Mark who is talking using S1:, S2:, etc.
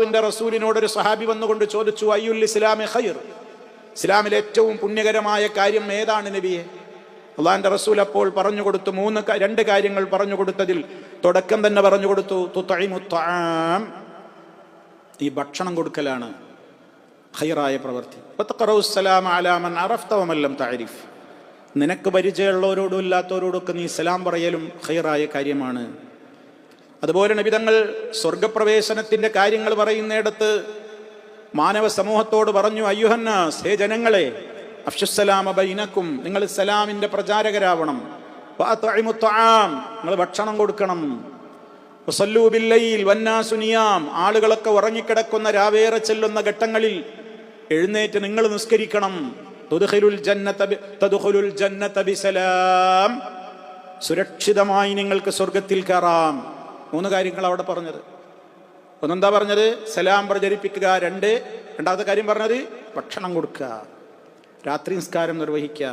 S1: അള്ളാഹുവിന്റെ റസൂലിനോട് ഒരു സഹാബി വന്നുകൊണ്ട് ചോദിച്ചു, അയ്യുൽ ഇസ്ലാമി ഖൈർ, ഇസ്ലാമിലെ ഏറ്റവും പുണ്യകരമായ കാര്യം ഏതാണ് നബിയെ? അള്ളാഹിന്റെ റസൂൽ അപ്പോൾ പറഞ്ഞു കൊടുത്തു, രണ്ട് കാര്യങ്ങൾ പറഞ്ഞു കൊടുത്തതിൽ തുടക്കം തന്നെ പറഞ്ഞു കൊടുത്തു, തുത്ഇമു ത്വആം, ഈ ഭക്ഷണം കൊടുക്കലാണ് ഖൈറായ പ്രവൃത്തി. വതഖറഉ സലാമ അലാ മൻ അറഫ്ത വമൻ ലം തഅരിഫ്, നിനക്ക് പരിചയമുള്ളവരോടും ഇല്ലാത്തവരോടൊക്കെ നീ സലാം പറയലും ഖൈറായ കാര്യമാണ്. അതുപോലെ നബി തങ്ങൾ സ്വർഗപ്രവേശനത്തിന്റെ കാര്യങ്ങൾ പറയുന്നിടത്ത് മാനവ സമൂഹത്തോട് പറഞ്ഞു, അയ്യുഹന്നാസ്, ഹേ ജനങ്ങളെ, അഫ്ശുസ്സലാമ ബൈനക്കും, നിങ്ങൾ സലാമിന്റെ പ്രചാരകരാവണം. വഅത്ഇമു ത്വആം, നിങ്ങൾ ഭക്ഷണം കൊടുക്കണം. വസല്ലൂ ബില്ലൈൽ വന്നാസു നിയാം, ആളുകളൊക്കെ ഉറങ്ങിക്കിടക്കുന്ന രാവേറെ ചെല്ലുന്ന ഘട്ടങ്ങളിൽ എഴുന്നേറ്റ് നിങ്ങൾ നിസ്കരിക്കണം. തുദ്ഖിലുൽ ജന്നത ബിസലാം, സുരക്ഷിതമായി നിങ്ങൾക്ക് സ്വർഗത്തിൽ കയറാം. 3 കാര്യങ്ങൾ അവിടെ പറഞ്ഞത്. ഒന്നെന്താ പറഞ്ഞത്? സലാം പ്രചരിപ്പിക്കുക. രണ്ടാമത്തെ കാര്യം പറഞ്ഞത് ഭക്ഷണം കൊടുക്കുക, രാത്രി നിസ്കാരം നിർവഹിക്കുക.